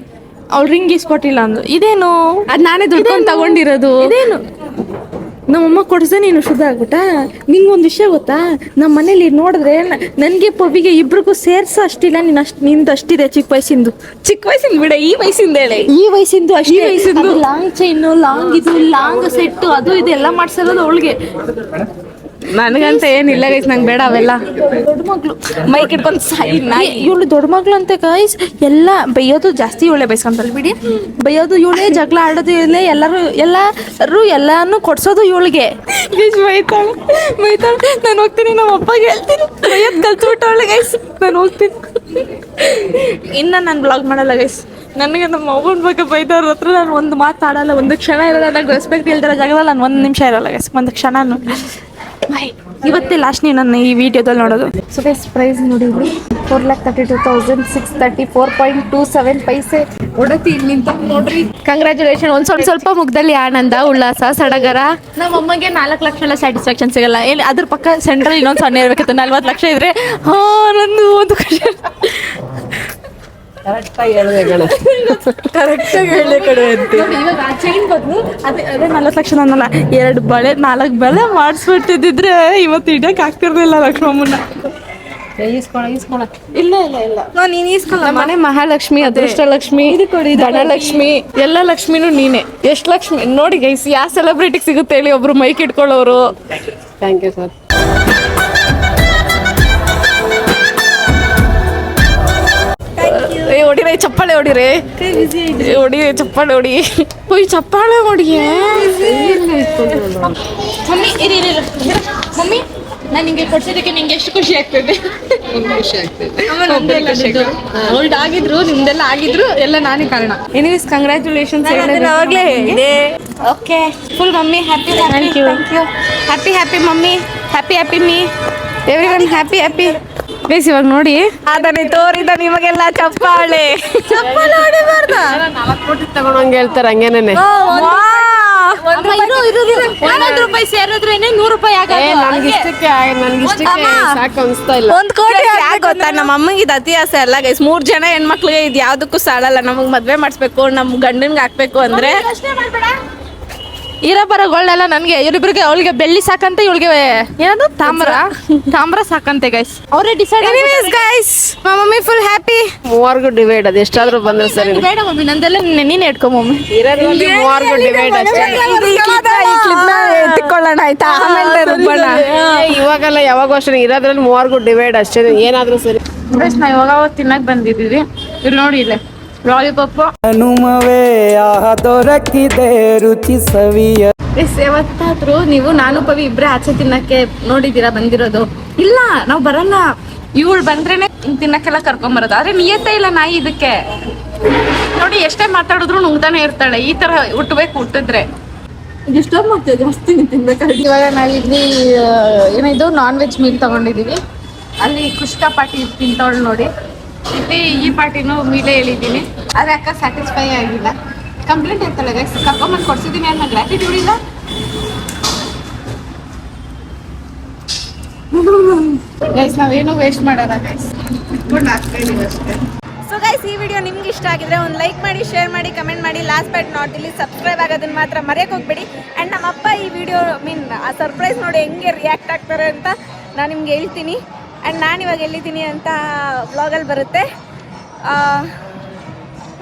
ಅವ್ಳು ರಿಂಗ್ ಇಸ್ಕೊಟ್ಟಿಲ್ಲ ಅಂದ್ರು. ಇದೇನು? ಅದು ನಾನೇ ದುಡ್ಕೊಂಡು ತಗೊಂಡಿರೋದು. ಇದೇನು? ನಮ್ಮಮ್ಮ ಕೊಡಿಸೆ ನೀನು ಶುದ್ಧ ಆಗ್ಬಿಟ್ಟ. ನಿಂಗೊಂದು ವಿಷಯ ಗೊತ್ತಾ? ನಮ್ಮ ಮನೇಲಿ ನೋಡಿದ್ರೆ ನನಗೆ ಪವಿಗೆ ಇಬ್ರಿಗೂ ಸೇರ್ಸ ಅಷ್ಟಿಲ್ಲ. ನಿಂದು ಅಷ್ಟಿದೆ ಚಿಕ್ಕ ವಯಸ್ಸಿಂದು. ಚಿಕ್ಕ ವಯಸ್ಸಿಂದ ಬಿಡ, ಈ ವಯಸ್ಸಿಂದ ಹೇಳಿ. ಈ ವಯಸ್ಸಿಂದು ಅಷ್ಟೇ. ಈ ವಯಸ್ಸಿಂದು ಲಾಂಗ್ ಚೈನು, ಲಾಂಗ್ ಇದು, ಲಾಂಗ್ ಸೆಟ್ಟು, ಅದು ಇದು ಎಲ್ಲ ಮಾಡ್ಸಿರೋದು ಅವಳಿಗೆ. ನನಗಂತ ಏನಿಲ್ಲ ಗೈಸ್, ನಂಗೆ ಬೇಡ ಅವೆಲ್ಲ. ದೊಡ್ಡ ಮಗಳು ಮೈಕ್ ಇಟ್ಕೊಂಡು ಸಾಯಿ ನಾಯಿ. ಇವಳು ದೊಡ್ಡ ಮಗಳು ಅಂತ ಗೈಸ್. ಎಲ್ಲ ಬೈಯೋದು ಜಾಸ್ತಿ ಇವಳೆ ಬೈಸ್ಕೊಂತಲ್ ಬಿಡಿ. ಬೈಯೋದು ಇವಳೇ, ಜಗಳ ಆಡೋದು ಇವಳೇ, ಎಲ್ಲಾನು ಕೊಡ್ಸೋದು ಇವಳಿಗೆ. ಬೈತಾಳೆ. ನಾನು ಹೋಗ್ತೀನಿ, ನಮ್ಮ ಅಪ್ಪಗೆ ಹೇಳ್ತೀನಿ. ಬೈಯೋದು ಕಲ್ತ್ಬಿಟ್ಟವಳೆ ಗೈಸ್. ನಾನು ಹೋಗ್ತೀನಿ. ಇನ್ನು ನಾನು ಬ್ಲಾಗ್ ಮಾಡಲ್ಲ ಗೈಸ್. ನನಗೆ ನಮ್ಮ ಅವ್ವನ ಬಗ್ಗೆ ಬೈದವ್ರ ಹತ್ರ ನಾನು ಒಂದು ಮಾತಾಡಲ್ಲ, ಒಂದು ಕ್ಷಣ ಇರಲ್ಲ. ನನಗೆ ರೆಸ್ಪೆಕ್ಟ್ ಇಲ್ದಿರೋ ಜಾಗದಲ್ಲಿ ನಾನು 1 ನಿಮಿಷ ಇರಲ್ಲ ಗೈಸ್, ಒಂದು ಕ್ಷಣನೂ. ಬಾಯ್. ಇವತ್ತೇ ಲಾಸ್ಟ್ ನನ್ನ ಈ ವಿಡಿಯೋದಲ್ಲಿ ನೋಡೋದು. ಸೊ ಗೈಸ್ ಪ್ರೈಸ್ ನೋಡಿ ಇಲ್ಲಿ 4,32,634.27 ಪೈಸೆ ಒಡತಿ ಇಲ್ಲಿ ನಿಂತ ನೋಡ್ರಿ. ಕಂಗ್ರ್ಯಾಚುಲೇಷನ್. ಒಂದ್ ಸ್ವಲ್ಪ ಮುಖದಲ್ಲಿ ಆನಂದ, ಉಲ್ಲಾಸ, ಸಡಗರ. ನಮ್ಮ ಅಮ್ಮಗೆ 4 ಲಕ್ಷ ಎಲ್ಲ ಸ್ಯಾಟಿಸ್ಫ್ಯಾಕ್ಷನ್ ಸಿಗಲ್ಲ. ಇಲ್ಲಿ ಅದ್ರ ಪಕ್ಕ ಸೆಂಟ್ರಲ್ ಇನ್ನೊಂದು 0 ಇರ್ಬೇಕಿತ್ತು. 40 ಲಕ್ಷ ಇದ್ರೆ ನಂದು ಒಂದು ಖುಷಿ. ಕರೆಕ್ಟಾಗಿ ಹೇಳಿದೆ ಕಡೆ. ಕರೆಕ್ಟಾಗಿ ಹೇಳಿ ಕಡೆ ಅಂತ. ಇವಾಗ ಆ ಚೈನ್ ಬದಲು ಅದೇ 40 ಲಕ್ಷ ನನ್ನಲ್ಲ 2 ಬಳೆ 4 ಬಳೆ ಮಾಡಿಸ್ಬಿಟ್ಟಿದ್ರೆ ಇವತ್ತು ಇಡಕ್ಕೆ ಆಗ್ತಿರ್ಲಿಲ್ಲ ಲಕ್ಷ್ಮಮ್ಮನ. ಈಸ್ಕೊಳ ಇಲ್ಲ ನೀನ್ ಈಸ್ಕೊಲ್ಲ. ಮನೆ ಮಹಾಲಕ್ಷ್ಮಿ, ಅದೃಷ್ಟ ಲಕ್ಷ್ಮಿ, ಧನಲಕ್ಷ್ಮಿ, ಎಲ್ಲ ಲಕ್ಷ್ಮಿನೂ ನೀನೆ. ಎಷ್ಟು ಲಕ್ಷ್ಮಿ ನೋಡಿ ಗೈಸ್. ಯಾವ ಸೆಲೆಬ್ರಿಟಿಗೆ ಸಿಗುತ್ತೆ ಹೇಳಿ ಒಬ್ರು ಮೈಕ್ ಇಟ್ಕೊಳ್ಳೋರು. Thank you sir. ಹೊಡಿರೆ ಚಪ್ಪಾಳೆ, ಹೊಡಿರೆ ಚಪ್ಪಾಳೆ ಹೊಡಿ. ಹೋಯ್ ಚಪ್ಪಾಳೆ ಹೊಡಿ. ಮಮ್ಮಿ ಇರಿ ಮಮ್ಮಿ, ನಾನು ನಿಂಗೆ ಕೊಡ್ಸಿದ್ದಕ್ಕೆ ನಿಂಗೆ ಎಷ್ಟು ಖುಷಿ ಆಗ್ತದೆ? ಓಲ್ಡ್ ಆಗಿದ್ರು, ನಿಮ್ದೆಲ್ಲ ಆಗಿದ್ರು, ಎಲ್ಲ ನಾನೇ ಕಾರಣ. Anyways congratulations. ಅವಾಗ್ಲೇ okay full mummy happy. Thank you. Happy mummy, happy me, everyone happy. Guys ಇವಾಗ ನೋಡಿ, ಅದನ್ನೇ ತೋರಿದ ನಿಮಗೆಲ್ಲ ಚಪ್ಪಾಳೆ. ಚಪ್ಪಾಳೆ ಹೊಡಿಬಾರ್ದ? 4 ಕೋಟಿ ತಗೊಂಡಂಗೆ ಹೇಳ್ತಾರೆ ಹಂಗೇನೆ. ₹1 ಸೇರಿದ್ರೇನೆ ₹100 ನನ್ಗಿಷ್ಟಕ್ಕೆ ಸಾಕು ಅನ್ಸ್ತಾ ಇಲ್ಲ. 1 ಕೋಟಿ ಯಾಕೆ ಗೊತ್ತಾ, ನಮ್ಮ ಅಮ್ಮಂಗೆ ಇದು ಅತಿ ಆಸೆ ಅಲ್ಲ ಗೈಸ್. 3 ಜನ ಹೆಣ್ಮಕ್ಳಿಗೆ ಇದು ಯಾವ್ದಕ್ಕೂ ಸಾಲಲ್ಲ. ನಮಗ್ ಮದ್ವೆ ಮಾಡಿಸ್ಬೇಕು, ನಮ್ ಗಂಡನ್ಗೆ ಹಾಕ್ಬೇಕು ಅಂದ್ರೆ ಇರೋ ಬರೋಗಳನ್ನೆಲ್ಲ ನನಗೆ, ಇವರಿಬ್ರಿಗೆ ಅವಳಿಗೆ ಬೆಳ್ಳಿ ಸಾಕಂತೆ, ಇವಳಿಗೆ ಏನದು ತಾಮ್ರ ಸಾಕಂತೆ ಗೈಸ್. ಅವರೇ decide. Anyways guys, mummy full happy. 3 divide ಅದು ಎಷ್ಟಾದ್ರೂ ಬಂದ್ರೆ ಸರಿ. ಬೇಡ ಮಮ್ಮಿ, ನಂದೆಲ್ಲ ನೀನ್ ಇಟ್ಕೊ ಮಮ್ಮಿ. ಇರೋದ್ರಲ್ಲಿ 3 ಡಿವೈಡ್ ಅಷ್ಟೇ. ಎತ್ತಿಕೊಳ್ಳೋಣ ಆಯ್ತಾ, ಆಮೇಲೆ ರುಬ್ಬೋಣ. ಇವಾಗೆಲ್ಲ ಯಾವಾಗೂ ಅಷ್ಟೇ, ಇರೋದ್ರಲ್ಲಿ 3 ಡಿವೈಡ್ ಅಷ್ಟೇ, ಏನಾದ್ರೂ ಸರಿ. ಗೈಸ್ ನಾವು ಇವಾಗ ತಿನ್ನಕ್ ಬಂದಿದ್ದೀವಿ. ಇಲ್ಲಿ ನೋಡಿ, ಇಲ್ಲೇ ಲಾಲಿಪಾಪ್. ಹನುಮವೇ ಆಹ ದೊರಕಿದೆ ರುಚಿ ಸವಿಯ. ಯಾವತ್ತಾದ್ರೂ ನೀವು ನಾನು ಪವಿ ಇಬ್ರೇ ಆಚೆ ತಿನ್ನಕ್ಕೆ ನೋಡಿದೀರಾ ಬಂದಿರೋದು? ಇಲ್ಲ, ನಾವು ಬರಲ್ಲ. ಇವಳು ಬಂದ್ರೇನೆ ತಿನ್ನಕ್ಕೆಲ್ಲ ಕರ್ಕೊಂಬರೋದು. ಆದ್ರೆ ನಿಯತ್ತೇ ಇಲ್ಲ ನಾಯಿ ಇದಕ್ಕೆ. ನೋಡಿ ಎಷ್ಟೇ ಮಾತಾಡಿದ್ರು ನುಂಗ್ತಾನೆ ಇರ್ತಾಳೆ. ಈ ತರ ಹುಟ್ಟಿದ್ರೆ ಡಿಸ್ಟರ್ಬ್ ಮಾಡ್ತೀವಿ ಜಾಸ್ತಿ ತಿನ್ಬೇಕಾದ್ರೆ. ಇವಾಗ ನಾವಿಲ್ಲಿ ಏನಿದು ನಾನ್ ವೆಜ್ ಮೀಲ್ ತಗೊಂಡಿದೀವಿ. ಅಲ್ಲಿ ಕುಷ್ಕಾ ಪಾಟಿ ತಿಂತವಳು ನೋಡಿ. ಇಲ್ಲಿ ಈ ಪಾಟಿನೂ ಮೀಲೇ ಹೇಳಿದ್ದೀನಿ. ಆದ್ರೆ ಅಕ್ಕ ಸ್ಯಾಟಿಸ್ಫೈ ಆಗಿಲ್ಲ, ಕಂಪ್ಲೇಂಟ್ ಇರ್ತಾಳೆ ಗೈಸ್. ಕರ್ಕೊಂಬಂದು ಕೊಡ್ಸಿದ್ದೀನಿ ಅನ್ನೋ ಗ್ರಾಟಿಟ್ಯೂಡ್ ಇಲ್ಲ. ಗೈಸ್ ನಾವೇನು ವೇಸ್ಟ್ ಮಾಡಲ್ಲ ಗೈಸ್, ಆಗ್ತಾ ಇದೀವಿ ಅಷ್ಟೇ. ಸೊ ಗೈಸ್, ಈ ವಿಡಿಯೋ ನಿಮ್ಗೆ ಇಷ್ಟ ಆಗಿದ್ರೆ ಒಂದು ಲೈಕ್ ಮಾಡಿ, ಶೇರ್ ಮಾಡಿ, ಕಮೆಂಟ್ ಮಾಡಿ. ಲಾಸ್ಟ್ ಬಟ್ ನಾಟ್ ಇಲ್ಲಿ ಸಬ್ಸ್ಕ್ರೈಬ್ ಆಗೋದನ್ನ ಮಾತ್ರ ಮರೆಯಕ್ಕೆ ಹೋಗ್ಬೇಡಿ. ಆ್ಯಂಡ್ ನಮ್ಮಪ್ಪ ಈ ವಿಡಿಯೋ ಆ ಸರ್ಪ್ರೈಸ್ ನೋಡಿ ಹೆಂಗೆ ರಿಯಾಕ್ಟ್ ಆಗ್ತಾರೆ ಅಂತ ನಾನು ನಿಮ್ಗೆ ಹೇಳ್ತೀನಿ. ಆ್ಯಂಡ್ ನಾನಿವಾಗ ಎಲ್ಲಿದ್ದೀನಿ ಅಂತ ವ್ಲಾಗಲ್ಲಿ ಬರುತ್ತೆ.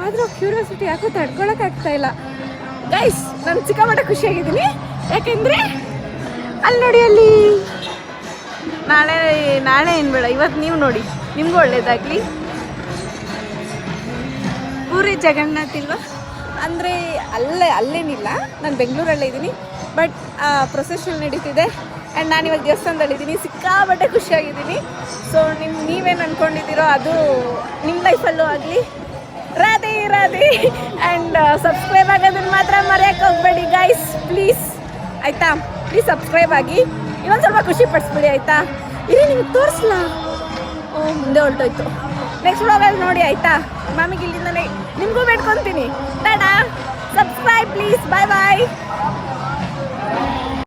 ಆದರೂ ಕ್ಯೂರಿಯಾಸಿಟಿ ಯಾಕೋ ತಡ್ಕೊಳಕ್ಕಾಗ್ತಾ ಇಲ್ಲ ಗೈಸ್. ನಾನು ಸಿಕ್ಕಾಪಟ್ಟೆ ಖುಷಿಯಾಗಿದ್ದೀನಿ. ಯಾಕೆಂದರೆ ಅಲ್ಲಿ ನೋಡಿ, ಅಲ್ಲಿ ನಾಳೆ ಏನು ಬೇಡ, ಇವತ್ತು ನೀವು ನೋಡಿ, ನಿಮಗೂ ಒಳ್ಳೇದಾಗಲಿ. ಪೂರಿ ಜಗನ್ನಾಥ್ ಇಲ್ವಾ ಅಂದರೆ ಅಲ್ಲೇನಿಲ್ಲ, ನಾನು ಬೆಂಗಳೂರಲ್ಲೇ ಇದ್ದೀನಿ. ಬಟ್ ಪ್ರೊಸೆಷನ್ ನಡೀತಿದೆ ಆ್ಯಂಡ್ ನಾನು ಇವಾಗ ದೇವಸ್ಥಾನದಲ್ಲಿದ್ದೀನಿ. ಸಿಕ್ಕಾಪಟ್ಟೆ ಖುಷಿಯಾಗಿದ್ದೀನಿ. ಸೊ ನೀವೇನು ಅಂದ್ಕೊಂಡಿದ್ದೀರೋ ಅದು ನಿಮ್ಮ ಲೈಫಲ್ಲೂ ಆಗಲಿ. ರಾಧೆ ಆ್ಯಂಡ್ ಸಬ್ಸ್ಕ್ರೈಬ್ ಆಗೋದನ್ನು ಮಾತ್ರ ಮರೆಯೋಕ್ಕೆ ಹೋಗಬೇಡಿ ಗೈಸ್, ಪ್ಲೀಸ್ ಆಯಿತಾ. ಪ್ಲೀಸ್ ಸಬ್ಸ್ಕ್ರೈಬ್ ಆಗಿ, ಇನ್ನೊಂದು ಸ್ವಲ್ಪ ಖುಷಿ ಪಡಿಸ್ಬಿಡಿ ಆಯಿತಾ. ಇಲ್ಲಿ ನಿಮ್ಗೆ ತೋರಿಸ್ಲಾ? ಮುಂದೆ ಹೊರಟೋಯ್ತು. ನೆಕ್ಸ್ಟ್ ವ್ಲಾಗಲ್ಲಿ ನೋಡಿ ಆಯಿತಾ. ಮಾಮಿಗೆ ಇಲ್ಲಿಂದಲೇ ನಿಮಗೂ ಬೇಡ್ಕೊತೀನಿ. Tata, subscribe please. ಬಾಯ್.